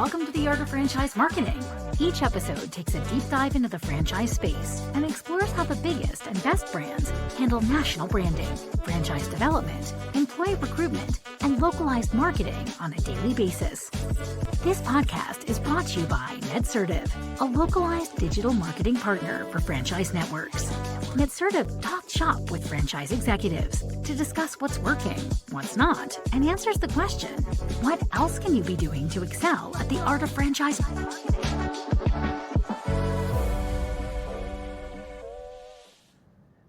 welcome to the Art of Franchise Marketing. Each episode takes a deep dive into the franchise space and explores how the biggest and best brands handle national branding, franchise development, employee recruitment, and localized marketing on a daily basis. This podcast is brought to you by NetSertive, a localized digital marketing partner for franchise networks. NetSertive talks shop with franchise executives to discuss what's working, what's not, and answers the question, what else can you be doing to excel at the art of franchise marketing?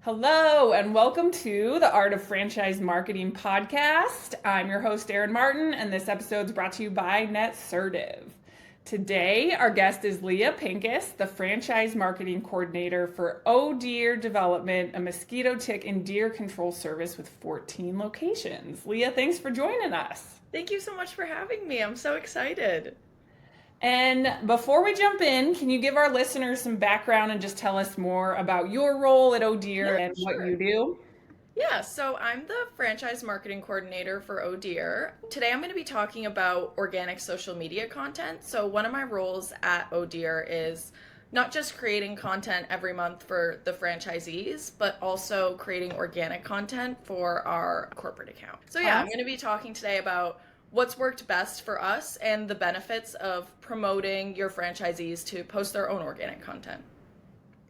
Hello, and welcome to the Art of Franchise Marketing podcast. I'm your host, Erin Martin, and this episode is brought to you by NetSertive. Today, our guest is Leah Pincus, the Franchise Marketing Coordinator for Deer Development, a mosquito, tick, and deer control service with 14 locations. Leah, thanks for joining us. Thank you so much for having me. I'm so excited. And before we jump in, can you give our listeners some background and just tell us more about your role at Deer and sure. what you do? Yeah, so I'm the Franchise Marketing Coordinator for Deer. Today I'm going to be talking about organic social media content. So one of my roles at Deer is not just creating content every month for the franchisees, but also creating organic content for our corporate account. So yeah, I'm going to be talking today about what's worked best for us and the benefits of promoting your franchisees to post their own organic content.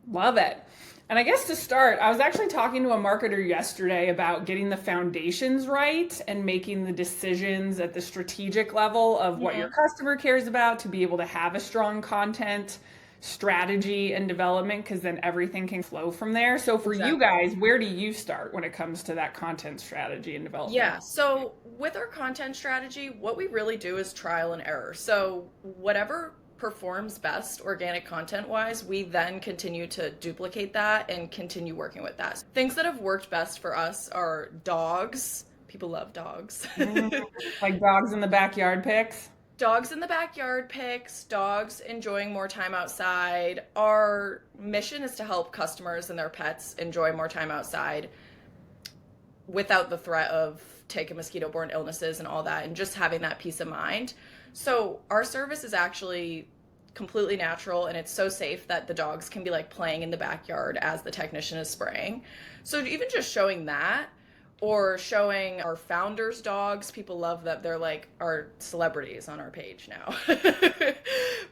Love it. And I guess to start, I was actually talking to a marketer yesterday about getting the foundations right and making the decisions at the strategic level of what your customer cares about to be able to have a strong content strategy and development, because then everything can flow from there. So for you guys, where do you start when it comes to that content strategy and development? Yeah, so with our content strategy, what we really do is trial and error. So whatever performs best organic content wise, we then continue to duplicate that and continue working with that. Things that have worked best for us are dogs. People love dogs. Like dogs in the backyard pics? Dogs in the backyard pics, dogs enjoying more time outside. Our mission is to help customers and their pets enjoy more time outside without the threat of tick and mosquito-borne illnesses and all that, and just having that peace of mind. So our service is actually completely natural, and it's so safe that the dogs can be like playing in the backyard as the technician is spraying. So even just showing that, or showing our founders' dogs, people love that. They're like our celebrities on our page now.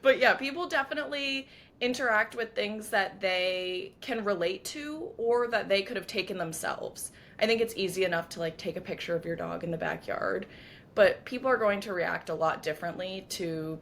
But yeah, people definitely interact with things that they can relate to or that they could have taken themselves. I think it's easy enough to like take a picture of your dog in the backyard, but people are going to react a lot differently to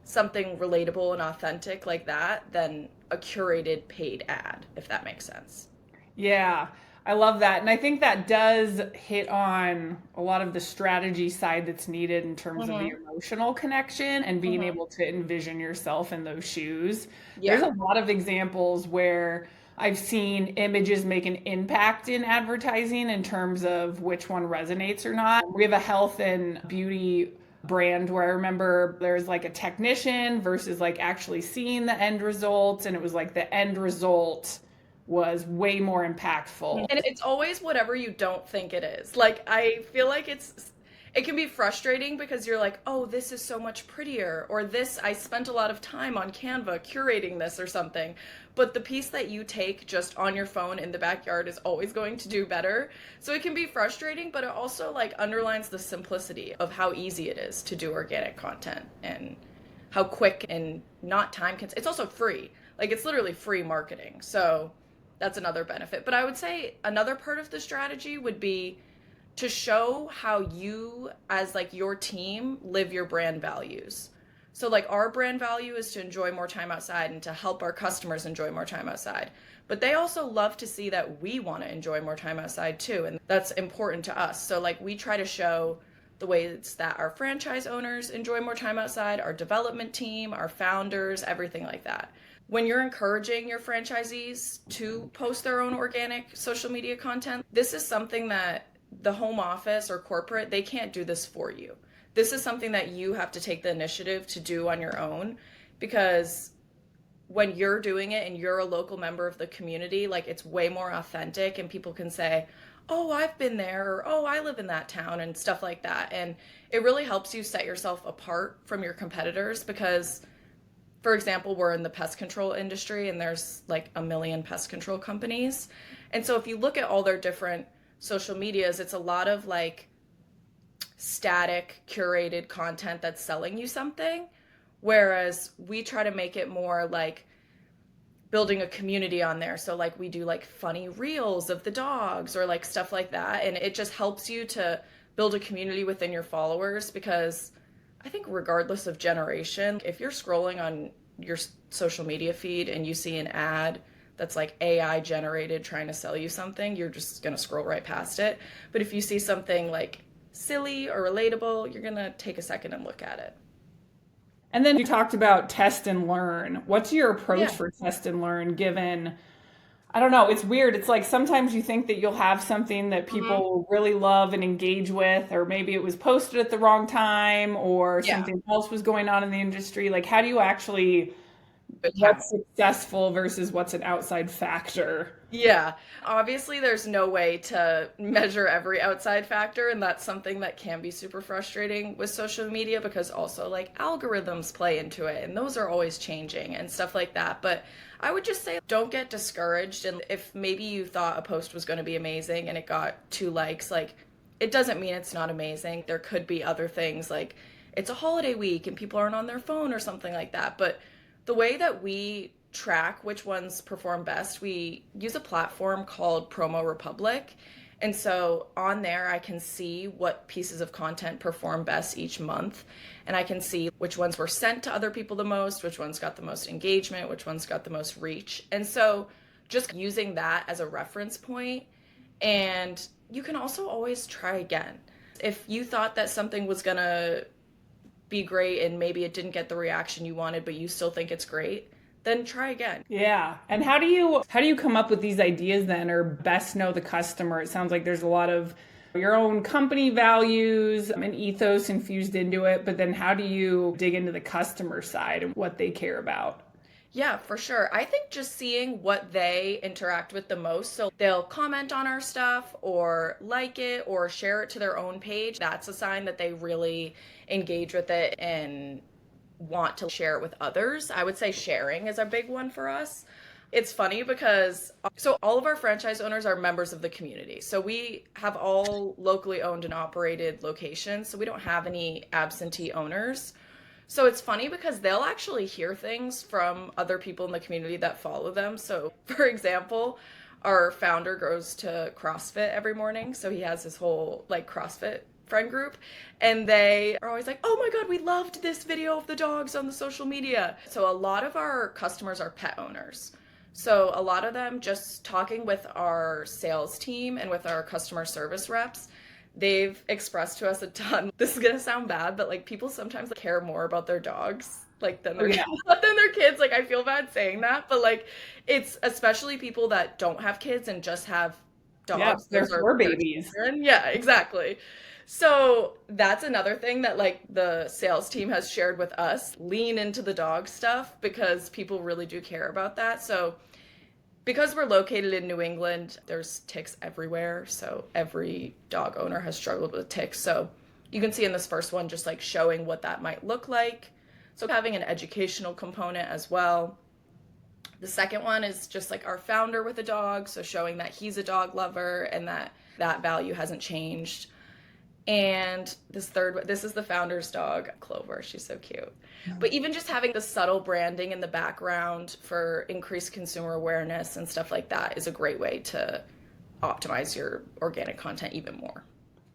something relatable and authentic like that than a curated paid ad, if that makes sense. Yeah. I love that. And I think that does hit on a lot of the strategy side that's needed in terms of the emotional connection and being able to envision yourself in those shoes. Yeah. There's a lot of examples where I've seen images make an impact in advertising in terms of which one resonates or not. We have a health and beauty brand where I remember there's like a technician versus like actually seeing the end result. And it was like the end result was way more impactful. And it's always whatever you don't think it is. Like, I feel like it can be frustrating because you're like, oh, this is so much prettier, or this, I spent a lot of time on Canva curating this or something. But the piece that you take just on your phone in the backyard is always going to do better. So it can be frustrating, but it also like underlines the simplicity of how easy it is to do organic content and how quick and not time consuming. It's also free. Like, it's literally free marketing. So that's another benefit. But I would say another part of the strategy would be to show how you, as like your team, live your brand values. So like our brand value is to enjoy more time outside and to help our customers enjoy more time outside. But they also love to see that we want to enjoy more time outside too. And that's important to us. So like we try to show the ways that our franchise owners enjoy more time outside, our development team, our founders, everything like that. When you're encouraging your franchisees to post their own organic social media content, this is something that the home office or corporate, they can't do this for you. This is something that you have to take the initiative to do on your own, because when you're doing it and you're a local member of the community, like it's way more authentic and people can say, oh, I've been there, or oh, I live in that town, and stuff like that. And it really helps you set yourself apart from your competitors because, for example, we're in the pest control industry and there's like a million pest control companies. And so if you look at all their different social medias, it's a lot of like static, curated content that's selling you something. Whereas we try to make it more like building a community on there. So like we do like funny reels of the dogs or like stuff like that. And it just helps you to build a community within your followers because I think regardless of generation, if you're scrolling on your social media feed and you see an ad that's like AI generated trying to sell you something, you're just going to scroll right past it. But if you see something like silly or relatable, you're going to take a second and look at it. And then you talked about test and learn. What's your approach Yeah. for test and learn given, I don't know, it's weird. It's like sometimes you think that you'll have something that Mm-hmm. people really love and engage with, or maybe it was posted at the wrong time, or Yeah. something else was going on in the industry. Like, how do you actually, Account. what's successful versus what's an outside factor? Yeah, obviously there's no way to measure every outside factor, and that's something that can be super frustrating with social media because also like algorithms play into it, and those are always changing and stuff like that. But I would just say don't get discouraged, and if maybe you thought a post was going to be amazing and it got 2 likes, like it doesn't mean it's not amazing. There could be other things like it's a holiday week and people aren't on their phone or something like that. But the way that we track which ones perform best, we use a platform called Promo Republic. And so on there, I can see what pieces of content perform best each month. And I can see which ones were sent to other people the most, which ones got the most engagement, which ones got the most reach. And so just using that as a reference point, and you can also always try again. If you thought that something was going to be great and maybe it didn't get the reaction you wanted, but you still think it's great, then try again. Yeah. And how do you come up with these ideas then or best know the customer? It sounds like there's a lot of your own company values and ethos infused into it, but then how do you dig into the customer side and what they care about? Yeah, for sure. I think just seeing what they interact with the most. So they'll comment on our stuff or like it or share it to their own page. That's a sign that they really engage with it and want to share it with others. I would say sharing is a big one for us. It's funny because all of our franchise owners are members of the community. So we have all locally owned and operated locations. So we don't have any absentee owners. So it's funny because they'll actually hear things from other people in the community that follow them. So, for example, our founder goes to CrossFit every morning. So he has his whole like CrossFit friend group. And they are always like, oh my God, we loved this video of the dogs on the social media. So a lot of our customers are pet owners. So a lot of them just talking with our sales team and with our customer service reps, they've expressed to us a ton. This is gonna sound bad, but like people sometimes care more about their dogs like than Oh, their yeah. than their kids. Like I feel bad saying that, but like it's especially people that don't have kids and just have Yeah, dogs. they're Those are fur their babies. children. Yeah, exactly. So that's another thing that like the sales team has shared with us. Lean into the dog stuff because people really do care about that. So because we're located in New England, there's ticks everywhere. So every dog owner has struggled with ticks. So you can see in this first one, just like showing what that might look like. So having an educational component as well. The second one is just like our founder with a dog. So showing that he's a dog lover and that value hasn't changed. And this is the founder's dog, Clover. She's so cute. But even just having the subtle branding in the background for increased consumer awareness and stuff like that is a great way to optimize your organic content even more.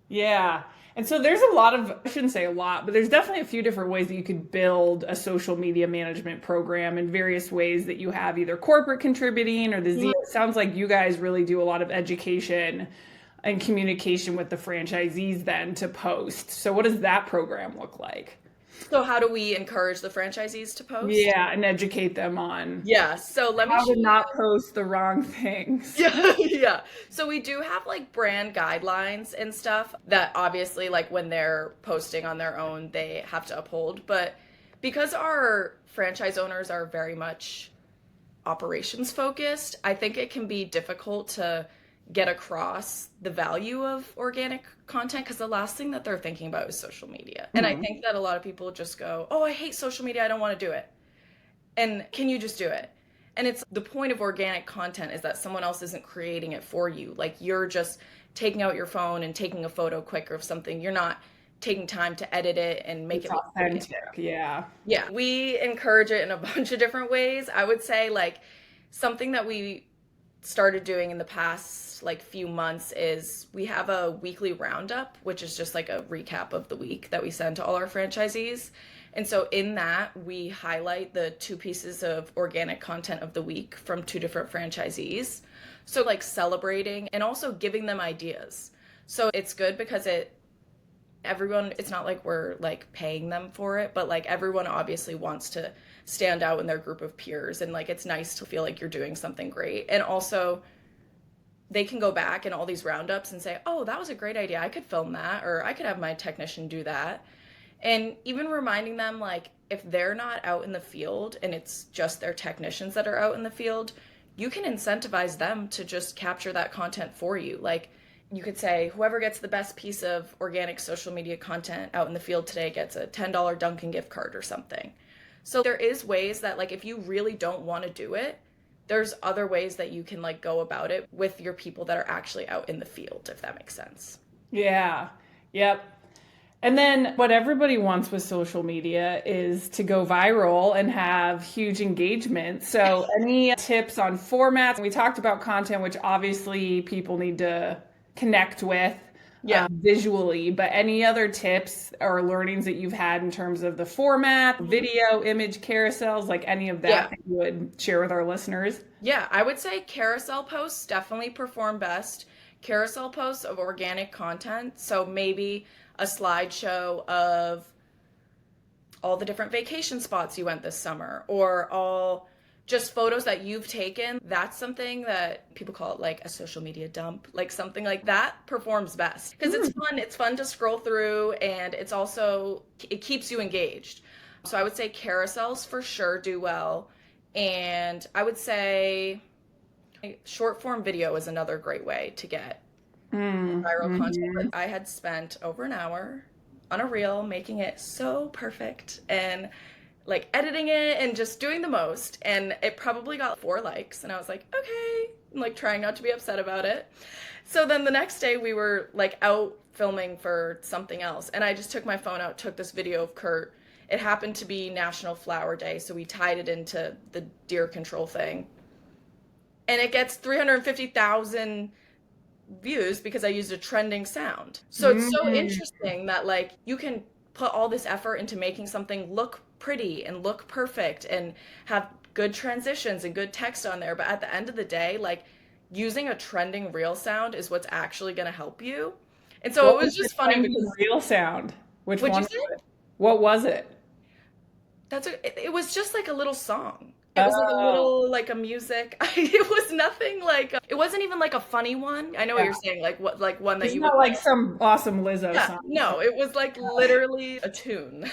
Yeah. And so there's a lot of, I shouldn't say a lot, but there's definitely a few different ways that you could build a social media management program in various ways that you have either corporate contributing or the Z. It sounds like you guys really do a lot of education and communication with the franchisees then to post. So what does that program look like? So how do we encourage the franchisees to post? Yeah, and educate them on Yeah, so let me how show to you. not post the wrong things. Yeah, yeah. So we do have like brand guidelines and stuff that obviously like when they're posting on their own, they have to uphold. But because our franchise owners are very much operations focused, I think it can be difficult to get across the value of organic content, because the last thing that they're thinking about is social media. And I think that a lot of people just go, oh, I hate social media, I don't want to do it. And can you just do it? And it's the point of organic content is that someone else isn't creating it for you. Like you're just taking out your phone and taking a photo quick of something. You're not taking time to edit it and make It's it look pretty. authentic. Yeah. Yeah, we encourage it in a bunch of different ways. I would say like something that we started doing in the past like few months is we have a weekly roundup, which is just like a recap of the week that we send to all our franchisees. And so in that, we highlight the 2 pieces of organic content of the week from 2 different franchisees. So like celebrating and also giving them ideas. So it's good because it's not like we're like paying them for it, but like everyone obviously wants to stand out in their group of peers, and like it's nice to feel like you're doing something great. And also they can go back in all these roundups and say, oh, that was a great idea, I could film that, or I could have my technician do that. And even reminding them, like, if they're not out in the field and it's just their technicians that are out in the field, you can incentivize them to just capture that content for you. Like, you could say, whoever gets the best piece of organic social media content out in the field today gets a $10 Dunkin' gift card or something. So there is ways that, like, if you really don't want to do it, there's other ways that you can, like, go about it with your people that are actually out in the field, if that makes sense. Yeah. Yep. And then what everybody wants with social media is to go viral and have huge engagement. So any tips on formats? We talked about content, which obviously people need to connect with visually, but any other tips or learnings that you've had in terms of the format, video, image, carousels, like any of that that you would share with our listeners? Yeah, I would say carousel posts definitely perform best. Carousel posts of organic content. So maybe a slideshow of all the different vacation spots you went this summer, or all just photos that you've taken. That's something that people call it like a social media dump, like something like that performs best because it's fun. It's fun to scroll through, and it's also, it keeps you engaged. So I would say carousels for sure do well. And I would say short form video is another great way to get viral content. But I had spent over an hour on a reel making it so perfect and like editing it and just doing the most, and it probably got 4 likes, and I was like, okay, I'm like trying not to be upset about it. So then the next day we were like out filming for something else, and I just took my phone out, took this video of Kurt. It happened to be National Flower Day, so we tied it into the deer control thing, and it gets 350,000 views because I used a trending sound. So it's so interesting that like you can put all this effort into making something look pretty and look perfect and have good transitions and good text on there, but at the end of the day, like using a trending reel sound is what's actually going to help you. And so it was just funny because reel sound. Which one? Was it? What was it? It was just like a little song. It was like a little, like a music. It was nothing like, it wasn't even like a funny one. I know what you're saying, like what, like one that it's you not would like some awesome Lizzo song. No, it was like literally a tune.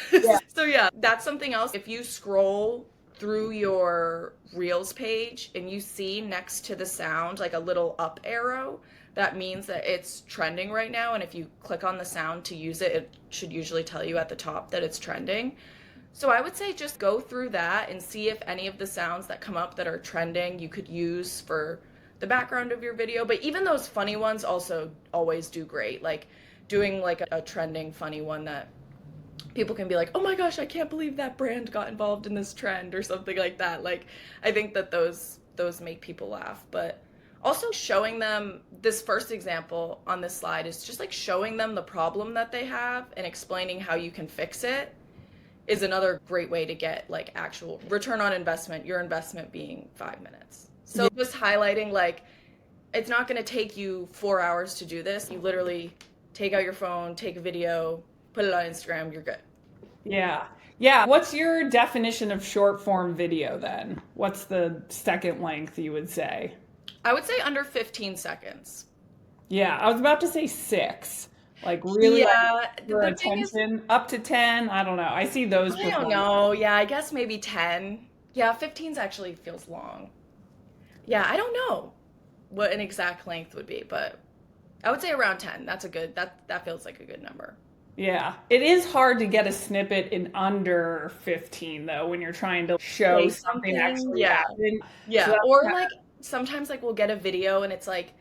So yeah, that's something else. If you scroll through your Reels page and you see next to the sound like a little up arrow, that means that it's trending right now. And if you click on the sound to use it, it should usually tell you at the top that it's trending. So I would say just go through that and see if any of the sounds that come up that are trending you could use for the background of your video. But even those funny ones also always do great. Like doing like a trending funny one that people can be like, oh my gosh, I can't believe that brand got involved in this trend or something like that. Like I think that those make people laugh. But also showing them, this first example on this slide is just like showing them the problem that they have and explaining how you can fix it is another great way to get like actual return on investment, your investment being 5 minutes. So just highlighting like, it's not going to take you 4 hours to do this. You literally take out your phone, take a video, put it on Instagram, you're good. Yeah. Yeah. What's your definition of short form video then? What's the second length you would say? I would say under 15 seconds. Yeah. I was about to say 6. Like really for attention, up to 10. I don't know. I see those. I don't know. Yeah, I guess maybe 10. Yeah, 15 actually feels long. Yeah, I don't know. what an exact length would be, but I would say around 10. That feels like a good number. Yeah. It is hard to get a snippet in under 15 though when you're trying to show Say something something, actually yeah. happened. So Yeah. that's Or kind like sometimes like we'll get a video and it's like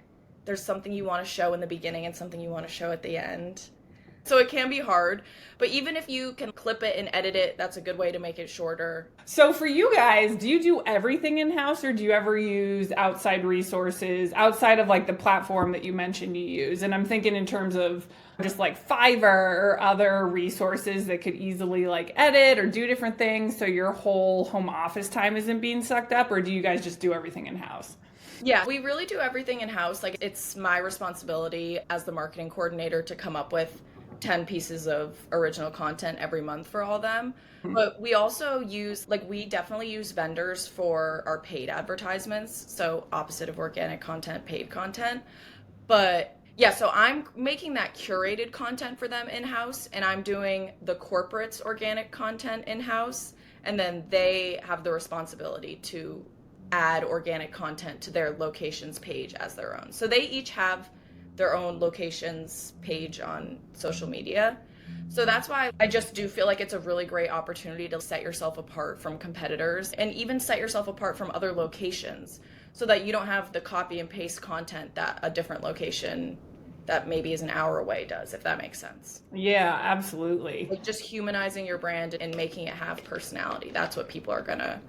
there's something you want to show in the beginning and something you want to show at the end. So it can be hard, but even if you can clip it and edit it, that's a good way to make it shorter. So for you guys, do you do everything in-house or do you ever use outside resources outside of like the platform that you mentioned you use? And I'm thinking in terms of just like Fiverr or other resources that could easily like edit or do different things so your whole home office time isn't being sucked up, or do you guys just do everything in-house? Yeah, we really do everything in-house. Like it's my responsibility as the marketing coordinator to come up with 10 pieces of original content every month for all of them. But we also we definitely use vendors for our paid advertisements. So opposite of organic content, paid content. But yeah, so I'm making that curated content for them in-house, and I'm doing the corporate's organic content in-house. And then they have the responsibility to add organic content to their locations page as their own. So they each have their own locations page on social media. So that's why I just do feel like it's a really great opportunity to set yourself apart from competitors and even set yourself apart from other locations so that you don't have the copy and paste content that a different location that maybe is an hour away does, if that makes sense. Yeah, absolutely. Like just humanizing your brand and making it have personality. That's what people are going to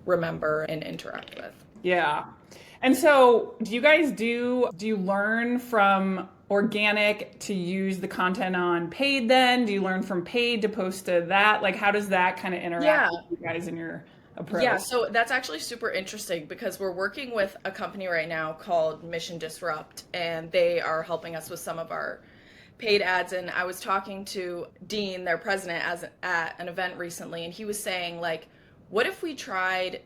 remember and interact with. Yeah. And so do you learn from organic to use the content on paid then? Do you learn from paid to post to that? Like how does that kind of interact with you guys in your approach? Yeah, so that's actually super interesting because we're working with a company right now called Mission Disrupt, and they are helping us with some of our paid ads. And I was talking to Dean, their president, at an event recently, and he was saying like, what if we tried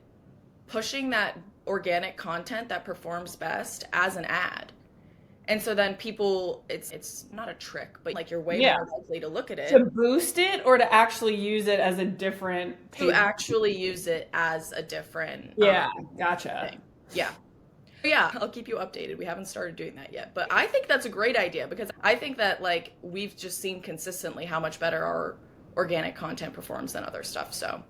pushing that organic content that performs best as an ad? And so then people, it's not a trick, but like you're way more likely to look at it. To boost it or to actually use it as a different To actually use it as a different gotcha thing. Yeah, I'll keep you updated. We haven't started doing that yet, but I think that's a great idea because I think that like we've just seen consistently how much better our organic content performs than other stuff. So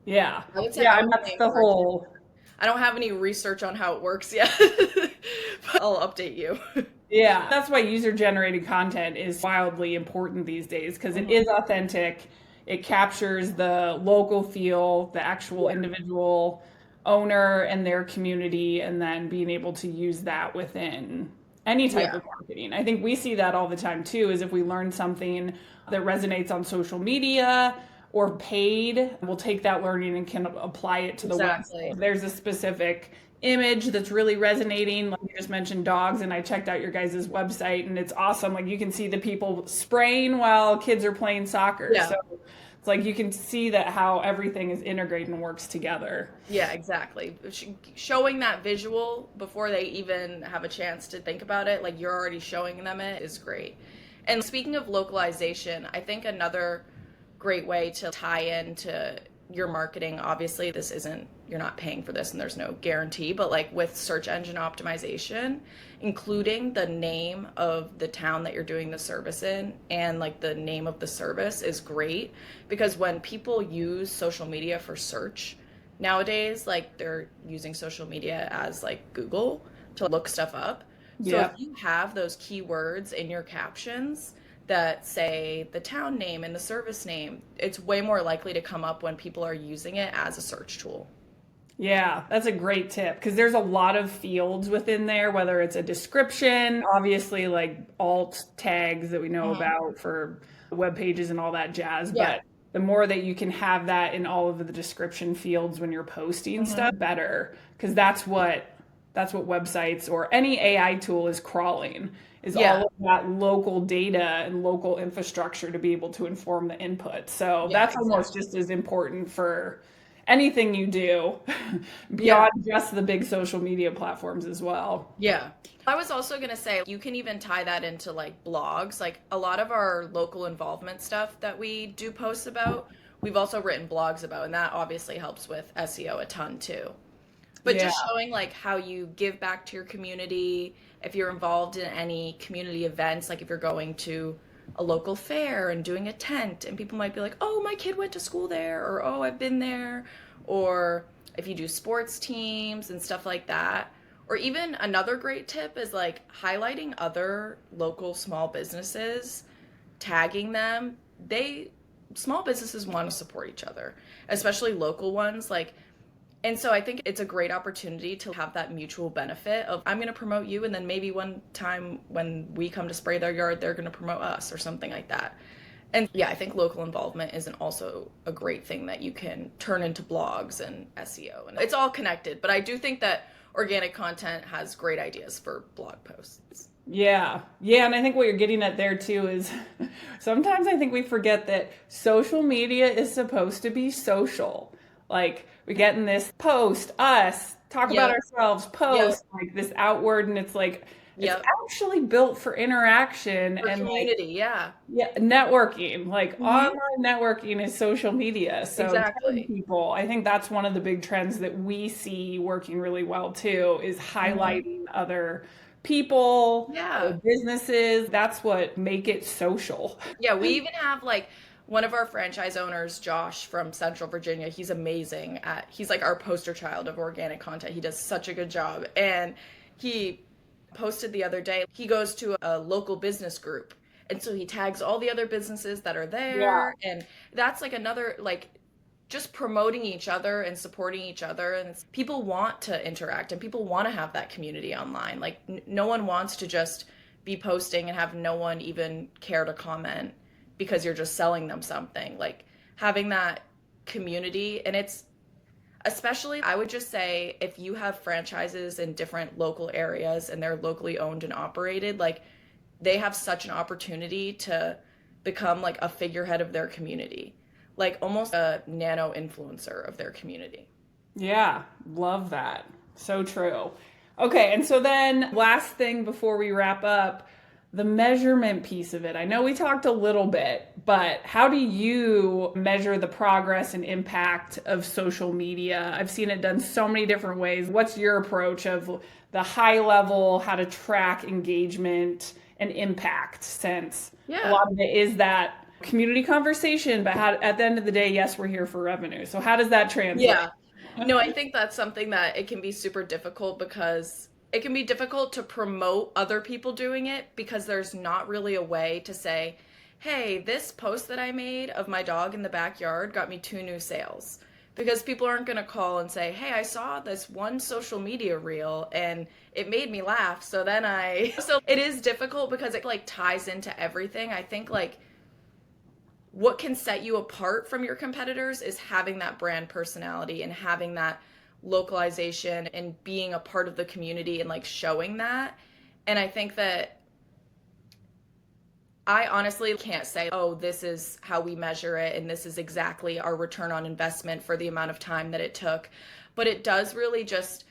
yeah, I would say and that's the whole. I don't have any research on how it works yet, but I'll update you. Yeah, that's why user-generated content is wildly important these days because it is authentic. It captures the local feel, the actual individual owner and their community, and then being able to use that within any type of marketing. I think we see that all the time too, is if we learn something that resonates on social media or paid, we'll take that learning and can apply it to the website. There's a specific image that's really resonating. Like you just mentioned dogs, and I checked out your guys' website and it's awesome. Like you can see the people spraying while kids are playing soccer. Yeah. So it's like you can see that how everything is integrated and works together. Yeah, exactly. Showing that visual before they even have a chance to think about it, like you're already showing them it, is great. And speaking of localization, I think another great way to tie into your marketing, obviously you're not paying for this and there's no guarantee, but like with search engine optimization, including the name of the town that you're doing the service in and like the name of the service is great, because when people use social media for search nowadays, like they're using social media as like Google to look stuff up. So if you have those keywords in your captions that say the town name and the service name, it's way more likely to come up when people are using it as a search tool. Yeah, that's a great tip because there's a lot of fields within there, whether it's a description, obviously like alt tags that we know about for web pages and all that jazz. Yeah. But the more that you can have that in all of the description fields when you're posting stuff, better, because that's what websites or any AI tool is crawling, is all of that local data and local infrastructure to be able to inform the input. So that's almost just as important for anything you do beyond just the big social media platforms as well. Yeah. I was also going to say, you can even tie that into like blogs. Like a lot of our local involvement stuff that we do posts about, we've also written blogs about, and that obviously helps with SEO a ton too. But Yeah. just showing like how you give back to your community, if you're involved in any community events, like if you're going to a local fair and doing a tent, and people might be like, oh, my kid went to school there, or oh, I've been there, or if you do sports teams and stuff like that. Or even another great tip is like highlighting other local small businesses, tagging them. Small businesses want to support each other, especially local ones. Like, and so I think it's a great opportunity to have that mutual benefit of I'm going to promote you, and then maybe one time when we come to spray their yard, they're going to promote us or something like that. And yeah, I think local involvement is also a great thing that you can turn into blogs and SEO. And it's all connected, but I do think that organic content has great ideas for blog posts. Yeah. Yeah. And I think what you're getting at there too is sometimes I think we forget that social media is supposed to be social. Like we get in this post, us, talk about Yep. ourselves, Yep. post, like this outward, and it's like, it's Yep. actually built for interaction For and like, community. Yeah. yeah, networking. Like Hmm. online networking is social media. So telling Exactly. people, I think that's one of the big trends that we see working really well too, is Hmm. highlighting other people, other Yeah. businesses. That's what make it social. Yeah, we even have like one of our franchise owners, Josh from Central Virginia. He's amazing he's like our poster child of organic content. He does such a good job. And he posted the other day, he goes to a local business group. And so he tags all the other businesses that are Yeah. there. And that's like another, like, just promoting each other and supporting each other. And people want to interact and people want to have that community online. Like, no one wants to just be posting and have no one even care to comment because you're just selling them something. Like, having that community, and it's especially, I would just say, if you have franchises in different local areas and they're locally owned and operated, like, they have such an opportunity to become like a figurehead of their community, like almost a nano influencer of their community. Yeah, love that. So true. Okay, and so then last thing before we wrap up, the measurement piece of it. I know we talked a little bit, but how do you measure the progress and impact of social media? I've seen it done so many different ways. What's your approach of the high level, how to track engagement and impact, since a Yeah. lot of it is that community conversation, but how, at the end of the day, yes, we're here for revenue. So how does that translate? Yeah. No, I think that's something that it can be super difficult because it can be difficult to promote other people doing it because there's not really a way to say, hey, this post that I made of my dog in the backyard got me 2 new sales. Because people aren't going to call and say, hey, I saw this one social media reel and it made me laugh. So then so it is difficult because it like ties into everything. I think like what can set you apart from your competitors is having that brand personality and having that localization and being a part of the community and like showing that. And I think that I honestly can't say, oh, this is how we measure it and this is exactly our return on investment for the amount of time that it took. But it does really just,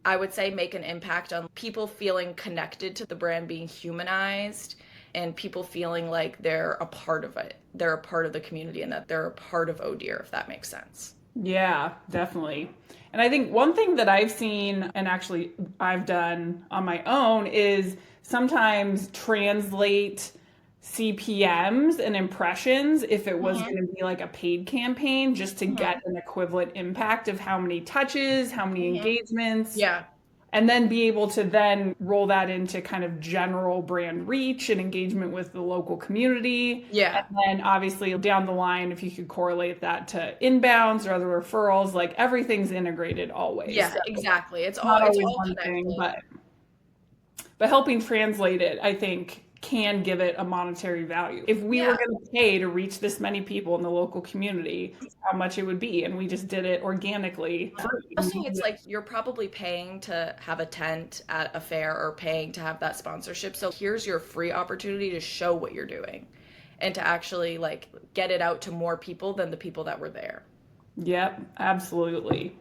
I would say, make an impact on people feeling connected to the brand being humanized and people feeling like they're a part of it. They're a part of the community and that they're a part of Oh Dear, if that makes sense. Yeah, definitely. And I think one thing that I've seen and actually I've done on my own is sometimes translate CPMs and impressions if it was Hmm. going to be like a paid campaign, just to get Hmm. an equivalent impact of how many touches, how many Hmm. engagements, Yeah. and then be able to then roll that into kind of general brand reach and engagement with the local community. And Yeah. then obviously down the line, if you could correlate that to inbounds or other referrals, like everything's integrated always. Yeah, So exactly. not It's always all one thing, connected. but helping translate it, I think, can give it a monetary value. If we were Yeah. going to pay to reach this many people in the local community, how much it would be, and we just did it organically. Also, it's like you're probably paying to have a tent at a fair or paying to have that sponsorship. So here's your free opportunity to show what you're doing and to actually like get it out to more people than the people that were there. Yep, absolutely.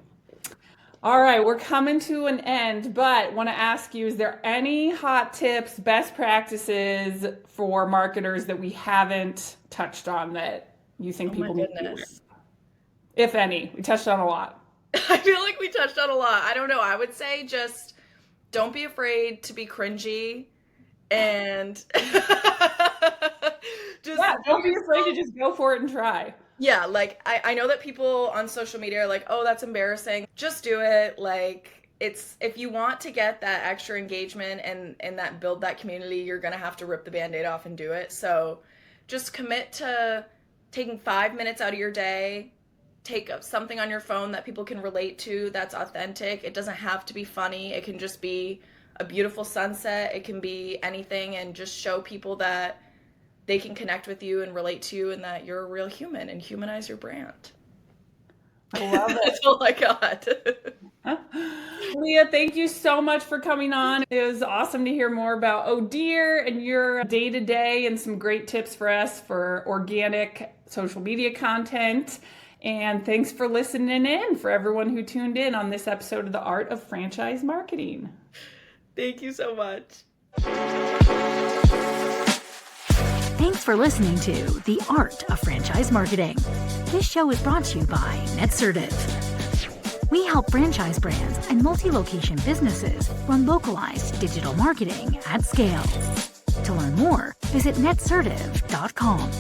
All right, we're coming to an end, but want to ask you, is there any hot tips, best practices for marketers that we haven't touched on that you think Oh my people need to be aware of? goodness. If any, we touched on a lot. I feel like we touched on a lot. I don't know. I would say just don't be afraid to be cringy and just Yeah, don't be afraid to just go for it and try. yeah, like I know that people on social media are like, oh, that's embarrassing. Just do it. Like it's if you want to get that extra engagement and that build that community, you're gonna have to rip the band-aid off and do it. So just commit to taking 5 minutes out of your day. Take something on your phone that people can relate to that's authentic. It doesn't have to be funny. It can just be a beautiful sunset. It can be anything, and just show people that they can connect with you and relate to you and that you're a real human, and humanize your brand. I love it. That's all I got. Leah, thank you so much for coming on. It was awesome to hear more about Oh Dear and your day-to-day and some great tips for us for organic social media content. And thanks for listening in for everyone who tuned in on this episode of The Art of Franchise Marketing. Thank you so much. Thanks for listening to The Art of Franchise Marketing. This show is brought to you by NetCertive. We help franchise brands and multi-location businesses run localized digital marketing at scale. To learn more, visit netcertive.com.